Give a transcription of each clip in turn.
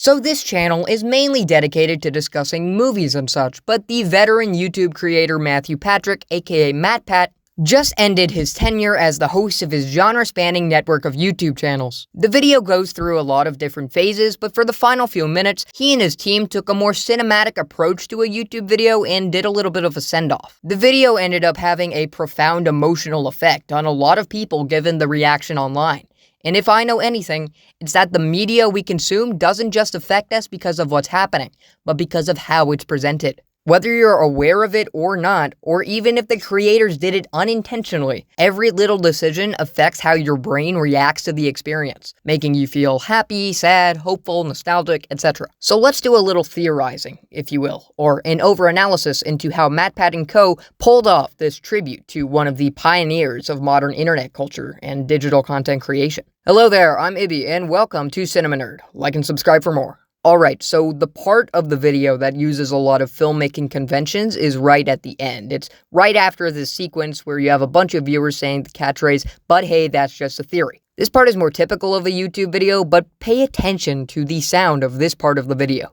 So this channel is mainly dedicated to discussing movies and such, but the veteran YouTube creator Matthew Patrick, aka MatPat, just ended his tenure as the host of his genre-spanning network of YouTube channels. The video goes through a lot of different phases, but for the final few minutes, he and his team took a more cinematic approach to a YouTube video and did a little bit of a send-off. The video ended up having a profound emotional effect on a lot of people given the reaction online. And if I know anything, it's that the media we consume doesn't just affect us because of what's happening, but because of how it's presented. Whether you're aware of it or not, or even if the creators did it unintentionally, every little decision affects how your brain reacts to the experience, making you feel happy, sad, hopeful, nostalgic, etc. So let's do a little theorizing, if you will, or an overanalysis into how MatPat & Co. pulled off this tribute to one of the pioneers of modern internet culture and digital content creation. Hello there, I'm Ibby, and welcome to Cinema Nerd. Like and subscribe for more. Alright, so the part of the video that uses a lot of filmmaking conventions is right at the end. It's right after this sequence where you have a bunch of viewers saying the catchphrase, "But hey, that's just a theory." This part is more typical of a YouTube video, but pay attention to the sound of this part of the video.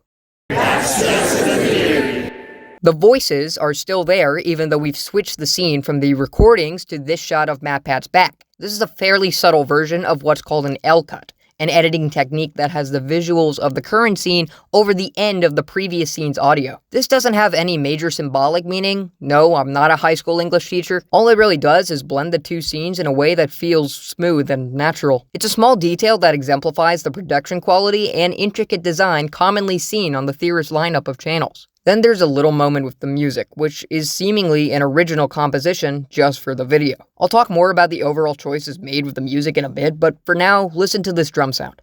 That's just a theory. The voices are still there, even though we've switched the scene from the recordings to this shot of MatPat's back. This is a fairly subtle version of what's called an L-cut, an editing technique that has the visuals of the current scene over the end of the previous scene's audio. This doesn't have any major symbolic meaning. No, I'm not a high school English teacher. All it really does is blend the two scenes in a way that feels smooth and natural. It's a small detail that exemplifies the production quality and intricate design commonly seen on the theorist lineup of channels. Then there's a little moment with the music, which is seemingly an original composition just for the video. I'll talk more about the overall choices made with the music in a bit, but for now, listen to this drum sound.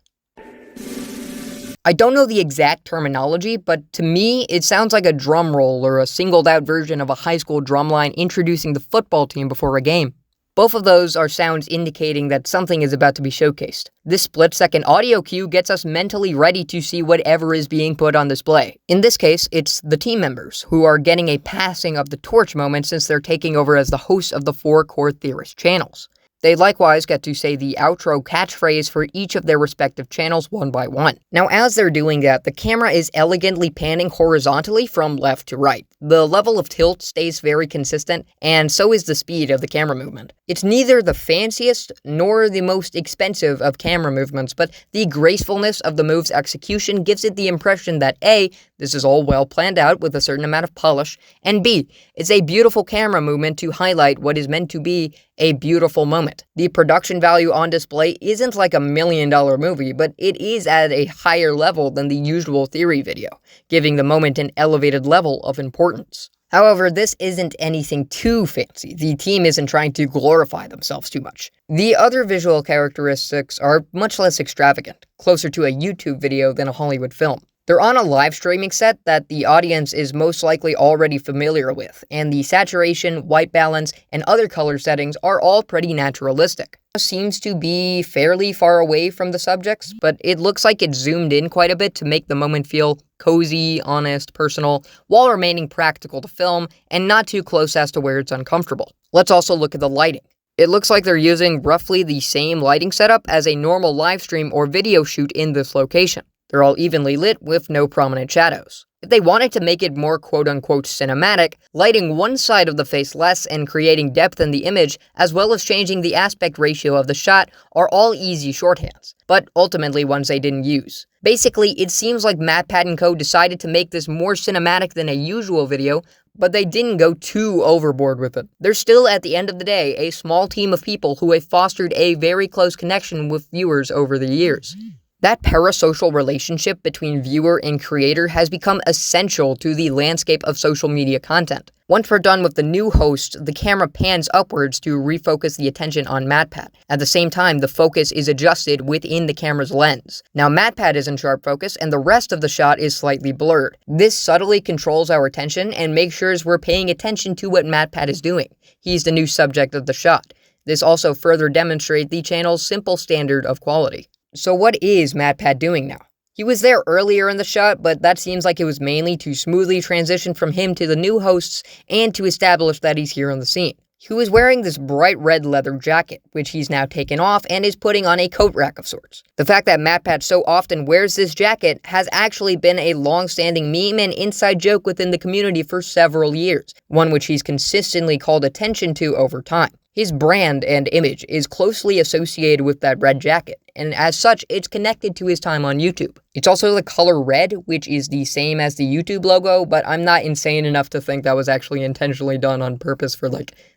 I don't know the exact terminology, but to me, it sounds like a drum roll or a singled-out version of a high school drumline introducing the football team before a game. Both of those are sounds indicating that something is about to be showcased. This split-second audio cue gets us mentally ready to see whatever is being put on display. In this case, it's the team members, who are getting a passing of the torch moment since they're taking over as the hosts of the four core theorist channels. They likewise get to say the outro catchphrase for each of their respective channels one by one. Now, as they're doing that, the camera is elegantly panning horizontally from left to right. The level of tilt stays very consistent, and so is the speed of the camera movement. It's neither the fanciest nor the most expensive of camera movements, but the gracefulness of the move's execution gives it the impression that A, this is all well planned out with a certain amount of polish, and B, it's a beautiful camera movement to highlight what is meant to be a beautiful moment. The production value on display isn't like $1 million movie, but it is at a higher level than the usual theory video, giving the moment an elevated level of importance. However, this isn't anything too fancy. The team isn't trying to glorify themselves too much. The other visual characteristics are much less extravagant, closer to a YouTube video than a Hollywood film. They're on a live streaming set that the audience is most likely already familiar with, and the saturation, white balance, and other color settings are all pretty naturalistic. It seems to be fairly far away from the subjects, but it looks like it's zoomed in quite a bit to make the moment feel cozy, honest, personal, while remaining practical to film and not too close as to where it's uncomfortable. Let's also look at the lighting. It looks like they're using roughly the same lighting setup as a normal live stream or video shoot in this location. They're all evenly lit with no prominent shadows. If they wanted to make it more quote-unquote cinematic, lighting one side of the face less and creating depth in the image, as well as changing the aspect ratio of the shot, are all easy shorthands, but ultimately ones they didn't use. Basically, it seems like MatPat & Co. decided to make this more cinematic than a usual video, but they didn't go too overboard with it. They're still, at the end of the day, a small team of people who have fostered a very close connection with viewers over the years. That parasocial relationship between viewer and creator has become essential to the landscape of social media content. Once we're done with the new host, the camera pans upwards to refocus the attention on MatPat. At the same time, the focus is adjusted within the camera's lens. Now MatPat is in sharp focus and the rest of the shot is slightly blurred. This subtly controls our attention and makes sure we're paying attention to what MatPat is doing. He's the new subject of the shot. This also further demonstrates the channel's simple standard of quality. So what is MatPat doing now? He was there earlier in the shot, but that seems like it was mainly to smoothly transition from him to the new hosts and to establish that he's here on the scene. He was wearing this bright red leather jacket, which he's now taken off and is putting on a coat rack of sorts. The fact that MatPat so often wears this jacket has actually been a long-standing meme and inside joke within the community for several years, one which he's consistently called attention to over time. His brand and image is closely associated with that red jacket, and as such, it's connected to his time on YouTube. It's also the color red, which is the same as the YouTube logo, but I'm not insane enough to think that was actually intentionally done on purpose for,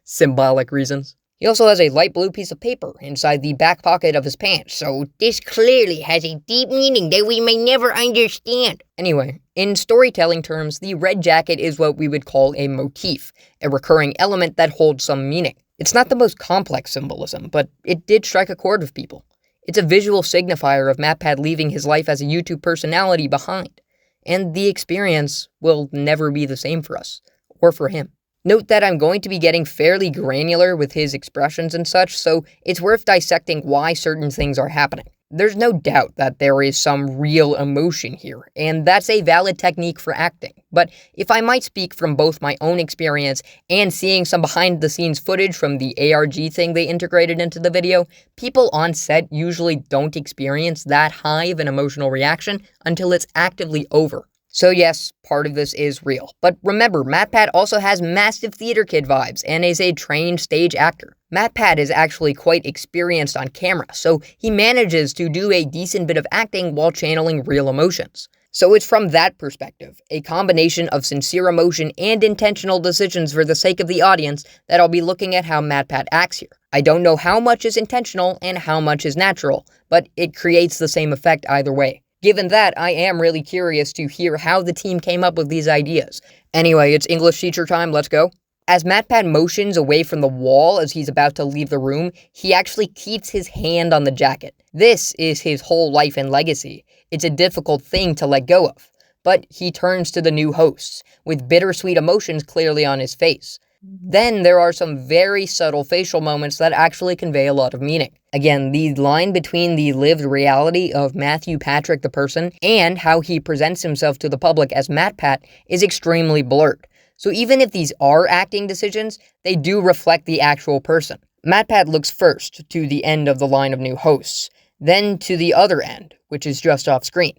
symbolic reasons. He also has a light blue piece of paper inside the back pocket of his pants, so this clearly has a deep meaning that we may never understand. Anyway, in storytelling terms, the red jacket is what we would call a motif, a recurring element that holds some meaning. It's not the most complex symbolism, but it did strike a chord with people. It's a visual signifier of MatPat leaving his life as a YouTube personality behind, and the experience will never be the same for us, or for him. Note that I'm going to be getting fairly granular with his expressions and such, so it's worth dissecting why certain things are happening. There's no doubt that there is some real emotion here, and that's a valid technique for acting. But if I might speak from both my own experience and seeing some behind-the-scenes footage from the ARG thing they integrated into the video, people on set usually don't experience that high of an emotional reaction until it's actively over. So yes, part of this is real. But remember, MatPat also has massive theater kid vibes and is a trained stage actor. MatPat is actually quite experienced on camera, so he manages to do a decent bit of acting while channeling real emotions. So it's from that perspective, a combination of sincere emotion and intentional decisions for the sake of the audience, that I'll be looking at how MatPat acts here. I don't know how much is intentional and how much is natural, but it creates the same effect either way. Given that, I am really curious to hear how the team came up with these ideas. Anyway, it's English teacher time, let's go. As MatPat motions away from the wall as he's about to leave the room, he actually keeps his hand on the jacket. This is his whole life and legacy. It's a difficult thing to let go of. But he turns to the new hosts, with bittersweet emotions clearly on his face. Then there are some very subtle facial moments that actually convey a lot of meaning. Again, the line between the lived reality of Matthew Patrick the person and how he presents himself to the public as MatPat is extremely blurred. So even if these are acting decisions, they do reflect the actual person. MatPat looks first to the end of the line of new hosts, then to the other end, which is just off screen.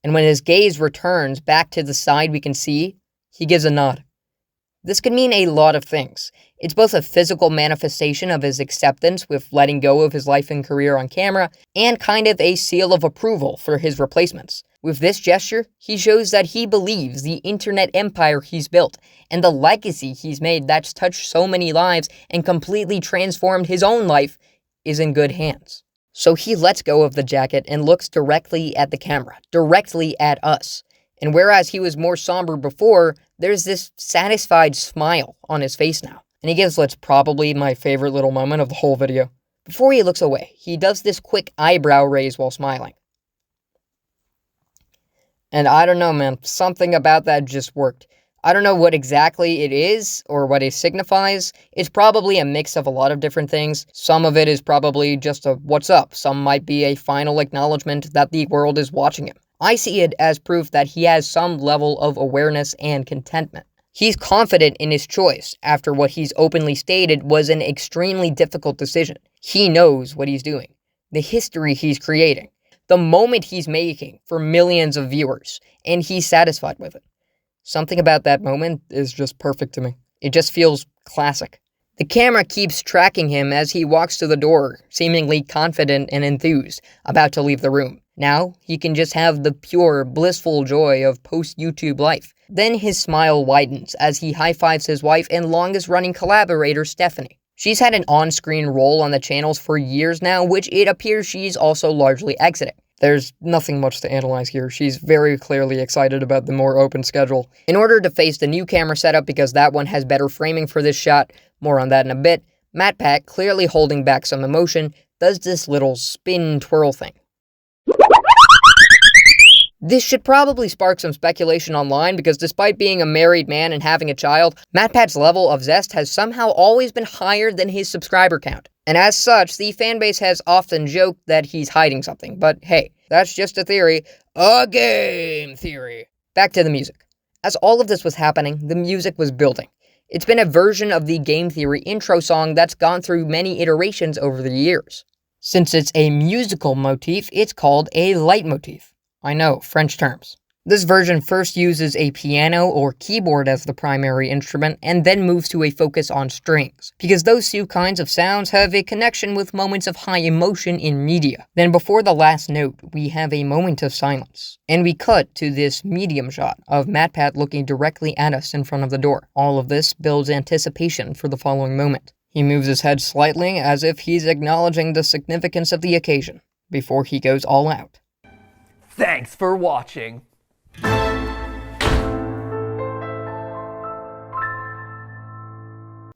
And when his gaze returns back to the side we can see, he gives a nod. This could mean a lot of things. It's both a physical manifestation of his acceptance with letting go of his life and career on camera, and kind of a seal of approval for his replacements. With this gesture, he shows that he believes the internet empire he's built, and the legacy he's made that's touched so many lives and completely transformed his own life, is in good hands. So he lets go of the jacket and looks directly at the camera, directly at us. And whereas he was more somber before, there's this satisfied smile on his face now. And he gives what's probably my favorite little moment of the whole video. Before he looks away, he does this quick eyebrow raise while smiling. And I don't know, man, something about that just worked. I don't know what exactly it is or what it signifies. It's probably a mix of a lot of different things. Some of it is probably just a what's up. Some might be a final acknowledgement that the world is watching him. I see it as proof that he has some level of awareness and contentment. He's confident in his choice after what he's openly stated was an extremely difficult decision. He knows what he's doing, the history he's creating, the moment he's making for millions of viewers, and he's satisfied with it. Something about that moment is just perfect to me. It just feels classic. The camera keeps tracking him as he walks to the door, seemingly confident and enthused, about to leave the room. Now, he can just have the pure, blissful joy of post-YouTube life. Then his smile widens as he high-fives his wife and longest-running collaborator, Stephanie. She's had an on-screen role on the channels for years now, which it appears she's also largely exiting. There's nothing much to analyze here. She's very clearly excited about the more open schedule. In order to face the new camera setup, because that one has better framing for this shot, more on that in a bit, MatPat, clearly holding back some emotion, does this little spin twirl thing. This should probably spark some speculation online because despite being a married man and having a child, MatPat's level of zest has somehow always been higher than his subscriber count. And as such, the fanbase has often joked that he's hiding something, but hey, that's just a theory. A game theory. Back to the music. As all of this was happening, the music was building. It's been a version of the game theory intro song that's gone through many iterations over the years. Since it's a musical motif, it's called a leitmotif. I know, French terms. This version first uses a piano or keyboard as the primary instrument and then moves to a focus on strings, because those two kinds of sounds have a connection with moments of high emotion in media. Then before the last note, we have a moment of silence, and we cut to this medium shot of MatPat looking directly at us in front of the door. All of this builds anticipation for the following moment. He moves his head slightly as if he's acknowledging the significance of the occasion, before he goes all out. Thanks for watching.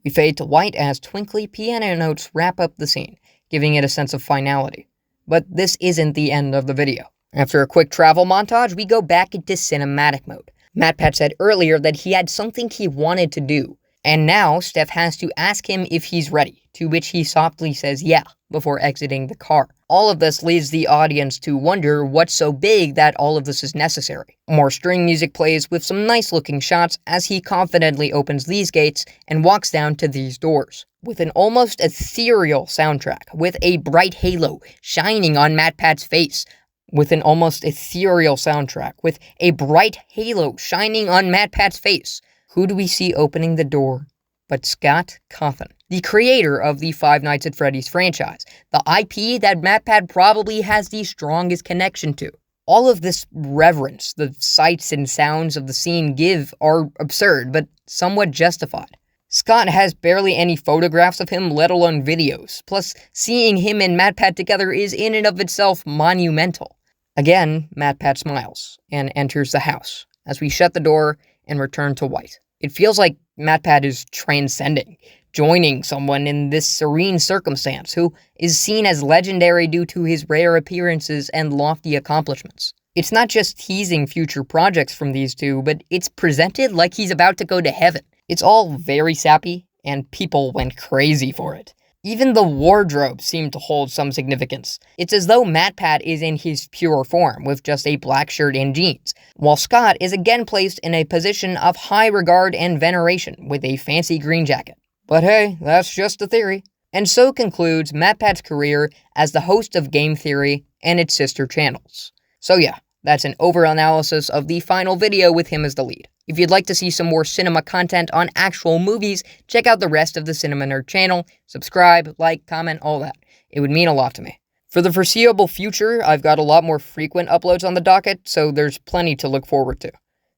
We fade to white as twinkly piano notes wrap up the scene, giving it a sense of finality. But this isn't the end of the video. After a quick travel montage, we go back into cinematic mode. MatPat said earlier that he had something he wanted to do, and now Steph has to ask him if he's ready, to which he softly says yeah, before exiting the car. All of this leads the audience to wonder what's so big that all of this is necessary. More string music plays with some nice looking shots as he confidently opens these gates and walks down to these doors. With an almost ethereal soundtrack, with a bright halo shining on MatPat's face. With an almost ethereal soundtrack, with a bright halo shining on MatPat's face. Who do we see opening the door but Scott Cawthon, the creator of the Five Nights at Freddy's franchise, the IP that MatPat probably has the strongest connection to. All of this reverence the sights and sounds of the scene give are absurd, but somewhat justified. Scott has barely any photographs of him, let alone videos, plus seeing him and MatPat together is in and of itself monumental. Again, MatPat smiles and enters the house, as we shut the door and return to white. It feels like MatPat is transcending, joining someone in this serene circumstance who is seen as legendary due to his rare appearances and lofty accomplishments. It's not just teasing future projects from these two, but it's presented like he's about to go to heaven. It's all very sappy, and people went crazy for it. Even the wardrobe seemed to hold some significance. It's as though MatPat is in his pure form, with just a black shirt and jeans, while Scott is again placed in a position of high regard and veneration, with a fancy green jacket. But hey, that's just a theory. And so concludes MatPat's career as the host of Game Theory and its sister channels. So yeah, that's an overanalysis of the final video with him as the lead. If you'd like to see some more cinema content on actual movies, check out the rest of the Cinema Nerd channel, subscribe, like, comment, all that. It would mean a lot to me. For the foreseeable future, I've got a lot more frequent uploads on the docket, so there's plenty to look forward to.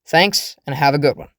Thanks, and have a good one.